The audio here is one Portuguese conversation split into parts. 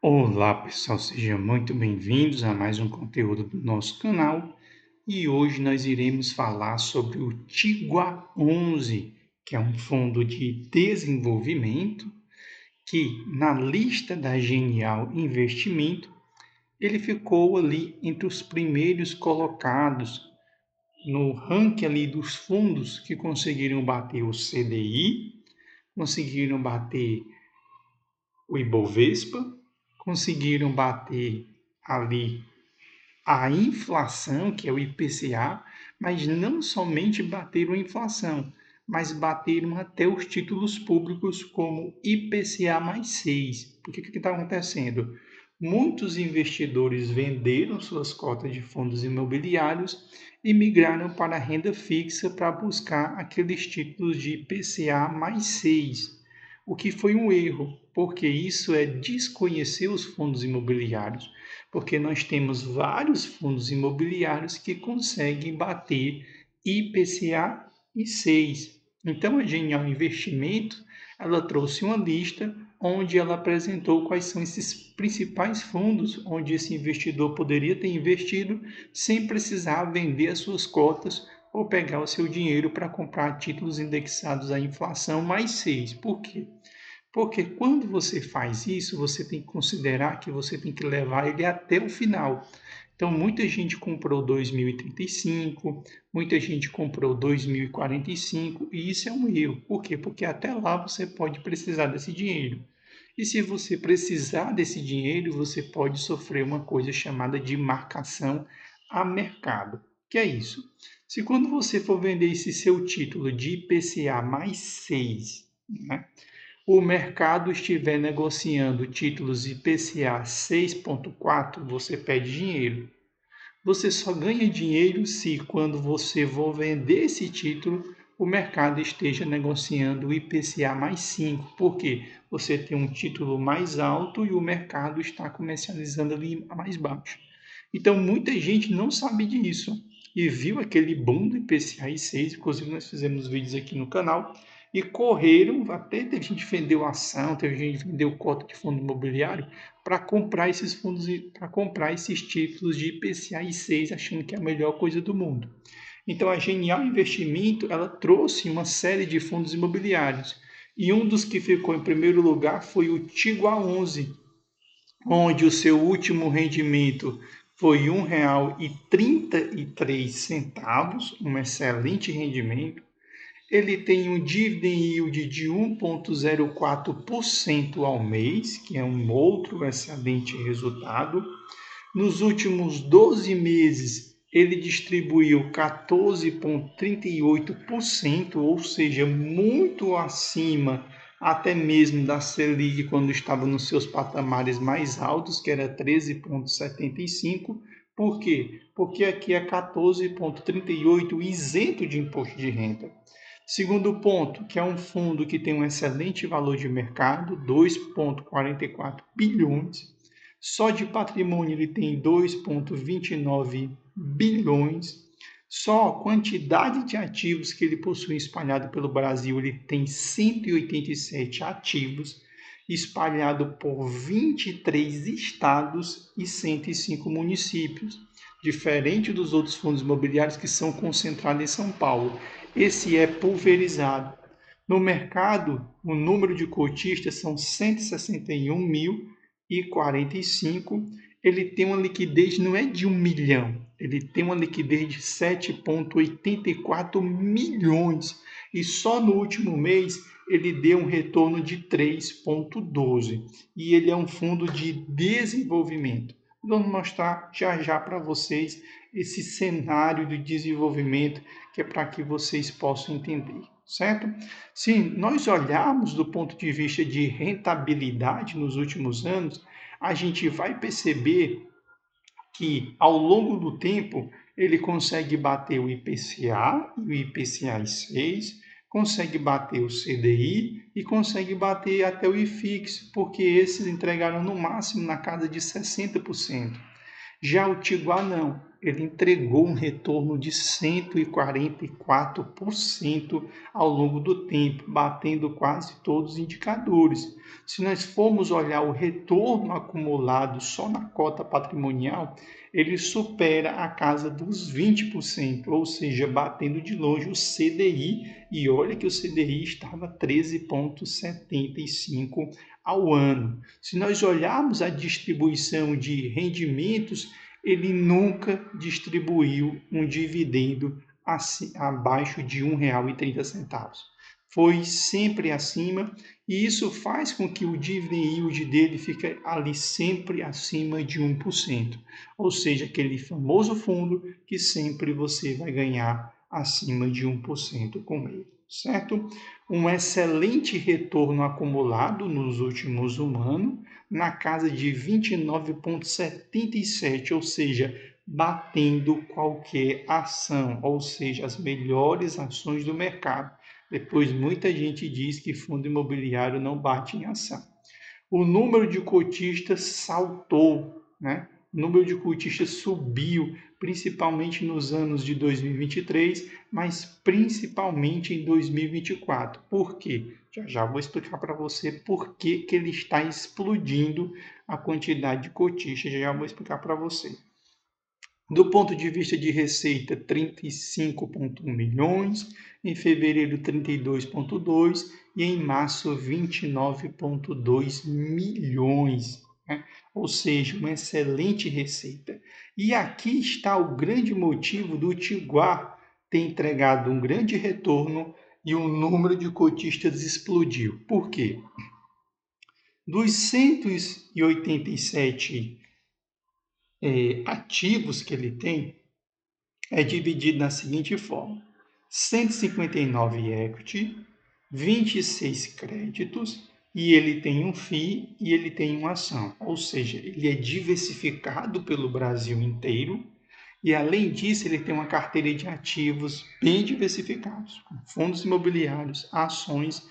Olá pessoal, sejam muito bem-vindos a mais um conteúdo do nosso canal e hoje nós iremos falar sobre o Tigua 11, que é um fundo de desenvolvimento que na lista da Genial Investimento ele ficou ali entre os primeiros colocados no ranking ali dos fundos que conseguiram bater o CDI, conseguiram bater o Ibovespa, conseguiram bater ali a inflação, que é o IPCA, mas não somente bateram a inflação, mas bateram até os títulos públicos como IPCA mais 6. Porque o que está acontecendo? Muitos investidores venderam suas cotas de fundos imobiliários e migraram para a renda fixa para buscar aqueles títulos de IPCA mais 6, o que foi um erro, porque isso é desconhecer os fundos imobiliários, porque nós temos vários fundos imobiliários que conseguem bater IPCA e 6. Então, a Genial Investimento, ela trouxe uma lista onde ela apresentou quais são esses principais fundos onde esse investidor poderia ter investido sem precisar vender as suas cotas ou pegar o seu dinheiro para comprar títulos indexados à inflação mais 6. Por quê? Porque quando você faz isso, você tem que considerar que você tem que levar ele até o final. Então, muita gente comprou 2035, muita gente comprou 2045, e isso é um erro. Por quê? Porque até lá você pode precisar desse dinheiro. E se você precisar desse dinheiro, você pode sofrer uma coisa chamada de marcação a mercado. Que é isso? Se quando você for vender esse seu título de IPCA mais 6, né, o mercado estiver negociando títulos IPCA 6,4, você perde dinheiro. Você só ganha dinheiro se, quando você for vender esse título, o mercado esteja negociando o IPCA mais 5. Por quê? Você tem um título mais alto e o mercado está comercializando ali mais baixo. Então, muita gente não sabe disso e viu aquele boom do IPCA 6, inclusive nós fizemos vídeos aqui no canal, e correram, até teve gente que vendeu ação, teve gente que vendeu cota de fundo imobiliário para comprar esses fundos, para comprar esses títulos de IPCA 6, achando que é a melhor coisa do mundo. Então, a Genial Investimento, ela trouxe uma série de fundos imobiliários, e um dos que ficou em primeiro lugar foi o Tigua 11, onde o seu último rendimento foi R$ 1,33, um excelente rendimento. Ele tem um dividend yield de 1,04% ao mês, que é um outro excelente resultado. Nos últimos 12 meses, ele distribuiu 14,38%, ou seja, muito acima até mesmo da Selic quando estava nos seus patamares mais altos, que era 13,75%. Por quê? Porque aqui é 14,38% isento de imposto de renda. Segundo ponto, que é um fundo que tem um excelente valor de mercado, 2,44 bilhões. Só de patrimônio ele tem 2,29 bilhões. Só a quantidade de ativos que ele possui espalhado pelo Brasil, ele tem 187 ativos, espalhado por 23 estados e 105 municípios, diferente dos outros fundos imobiliários que são concentrados em São Paulo. Esse é pulverizado. No mercado, o número de cotistas são 161.045. Ele tem uma liquidez, não é de 1 milhão, ele tem uma liquidez de 7,84 milhões. E só no último mês ele deu um retorno de 3,12. E ele é um fundo de desenvolvimento. Vamos mostrar já já para vocês esse cenário de desenvolvimento, que é para que vocês possam entender, certo? Se nós olharmos do ponto de vista de rentabilidade nos últimos anos, a gente vai perceber que, ao longo do tempo, ele consegue bater o IPCA e o IPCA 6, consegue bater o CDI e consegue bater até o IFIX, porque esses entregaram no máximo na casa de 60%. Já o Tiguar não, ele entregou um retorno de 144% ao longo do tempo, batendo quase todos os indicadores. Se nós formos olhar o retorno acumulado só na cota patrimonial, ele supera a casa dos 20%, ou seja, batendo de longe o CDI, e olha que o CDI estava 13,75 ao ano. Se nós olharmos a distribuição de rendimentos, ele nunca distribuiu um dividendo abaixo de R$ 1,30. Foi sempre acima, e isso faz com que o dividend yield dele fique ali sempre acima de 1%. Ou seja, aquele famoso fundo que sempre você vai ganhar acima de 1% com ele, certo? Um excelente retorno acumulado nos últimos um ano, na casa de 29,77, ou seja, batendo qualquer ação, ou seja, as melhores ações do mercado. Depois, muita gente diz que fundo imobiliário não bate em ação. O número de cotistas saltou, né? O número de cotistas subiu, principalmente nos anos de 2023, mas principalmente em 2024. Por quê? Já vou explicar para você por que ele está explodindo a quantidade de cotistas. Já vou explicar para você. Do ponto de vista de receita, 35,1 milhões, em fevereiro 32,2 e em março 29,2 milhões, né? Ou seja, uma excelente receita. E aqui está o grande motivo do Tiguar ter entregado um grande retorno e o número de cotistas explodiu. Por quê? Dos 187 ativos que ele tem, é dividido da seguinte forma: 159 equity, 26 créditos, e ele tem um FII e ele tem uma ação. Ou seja, ele é diversificado pelo Brasil inteiro e, além disso, ele tem uma carteira de ativos bem diversificados, com fundos imobiliários, ações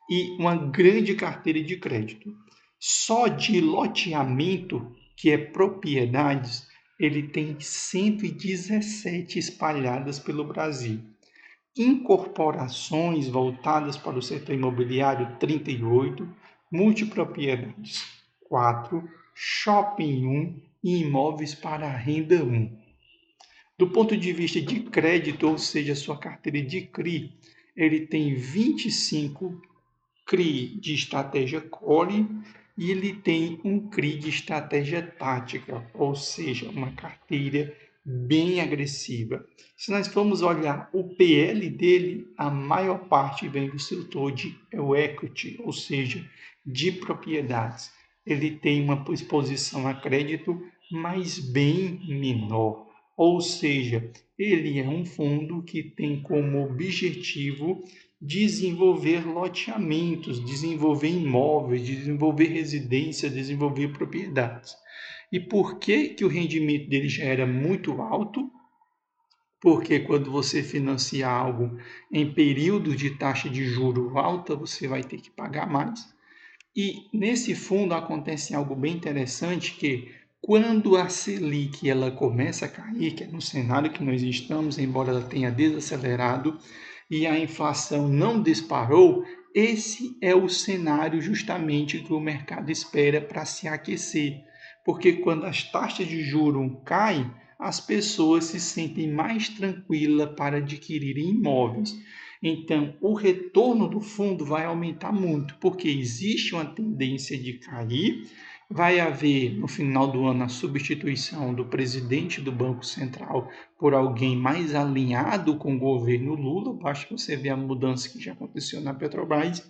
e uma grande carteira de crédito. Só de loteamento, que é propriedades, ele tem 117 espalhadas pelo Brasil. Incorporações voltadas para o setor imobiliário, 38, multipropriedades, 4, shopping 1 e imóveis para renda 1. Do ponto de vista de crédito, ou seja, sua carteira de CRI, ele tem 25 CRI de estratégia core e ele tem um CRI de estratégia tática, ou seja, uma carteira bem agressiva. Se nós formos olhar o PL dele, a maior parte vem do setor de equity, ou seja, de propriedades. Ele tem uma exposição a crédito, mas bem menor. Ou seja, ele é um fundo que tem como objetivo desenvolver loteamentos, desenvolver imóveis, desenvolver residências, desenvolver propriedades. E por que o rendimento dele já era muito alto? Porque quando você financia algo em período de taxa de juro alta, você vai ter que pagar mais. E nesse fundo acontece algo bem interessante, que quando a Selic ela começa a cair, que é no cenário que nós estamos, embora ela tenha desacelerado, e a inflação não disparou, esse é o cenário justamente que o mercado espera para se aquecer. Porque quando as taxas de juros caem, as pessoas se sentem mais tranquilas para adquirirem imóveis. Então, o retorno do fundo vai aumentar muito, porque existe uma tendência de cair. Vai haver, no final do ano, a substituição do presidente do Banco Central por alguém mais alinhado com o governo Lula. Basta você ver a mudança que já aconteceu na Petrobras.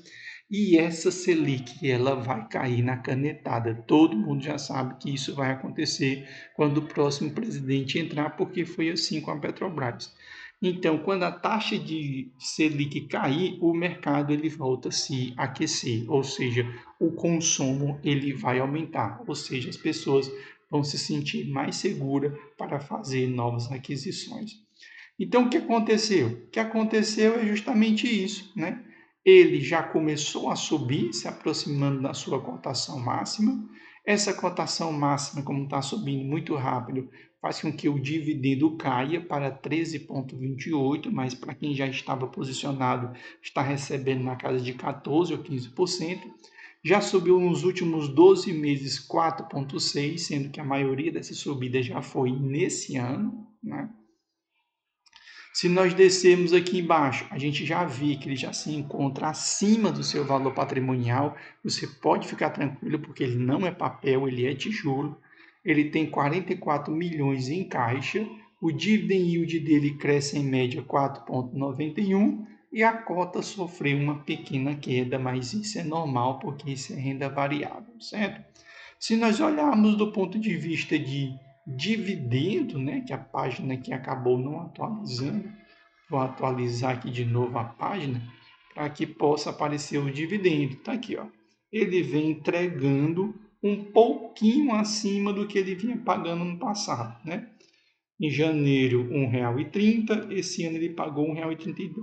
E essa Selic, ela vai cair na canetada. Todo mundo já sabe que isso vai acontecer quando o próximo presidente entrar, porque foi assim com a Petrobras. Então, quando a taxa de Selic cair, o mercado ele volta a se aquecer, ou seja, o consumo ele vai aumentar, ou seja, as pessoas vão se sentir mais seguras para fazer novas aquisições. Então, o que aconteceu? O que aconteceu é justamente isso, né? Ele já começou a subir, se aproximando da sua cotação máxima. Essa cotação máxima, como está subindo muito rápido, faz com que o dividendo caia para 13,28, mas para quem já estava posicionado, está recebendo na casa de 14 ou 15%. Já subiu nos últimos 12 meses 4,6%, sendo que a maioria dessa subida já foi nesse ano, né? Se nós descermos aqui embaixo, a gente já vê que ele já se encontra acima do seu valor patrimonial. Você pode ficar tranquilo, porque ele não é papel, ele é tijolo. Ele tem 44 milhões em caixa. O dividend yield dele cresce em média 4,91 e a cota sofreu uma pequena queda, mas isso é normal, porque isso é renda variável, certo? Se nós olharmos do ponto de vista de dividendo, né, que a página aqui acabou não atualizando, vou atualizar aqui de novo a página para que possa aparecer o dividendo. Está aqui, ó. Ele vem entregando um pouquinho acima do que ele vinha pagando no passado, né? Em janeiro, R$ 1,30, esse ano ele pagou R$ 1,32.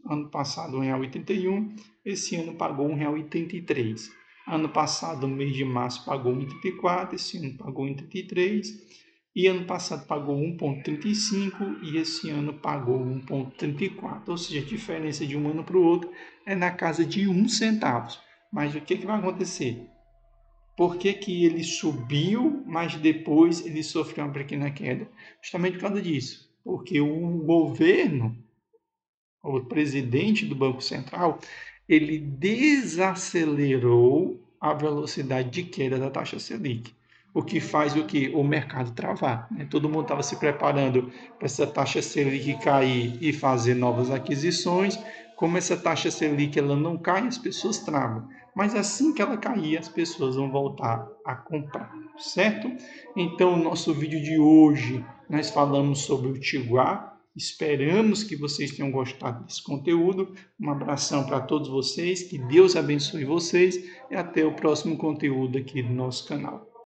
Ano passado, R$ 1,31, esse ano pagou R$ 1,33. Ano passado, no mês de março, pagou R$ 1,34, esse ano pagou R$ 1,33. E ano passado pagou 1,35 e esse ano pagou 1,34. Ou seja, a diferença de um ano para o outro é na casa de 1 centavo. Mas o que vai acontecer? Por que que ele subiu, mas depois ele sofreu uma pequena queda? Justamente por causa disso. Porque o governo, o presidente do Banco Central, ele desacelerou a velocidade de queda da taxa Selic. O que faz o que? O mercado travar. Né? Todo mundo estava se preparando para essa taxa Selic cair e fazer novas aquisições. Como essa taxa Selic ela não cai, as pessoas travam. Mas assim que ela cair, as pessoas vão voltar a comprar, certo? Então, o nosso vídeo de hoje, nós falamos sobre o Tiguar. Esperamos que vocês tenham gostado desse conteúdo. Um abração para todos vocês, que Deus abençoe vocês e até o próximo conteúdo aqui do nosso canal.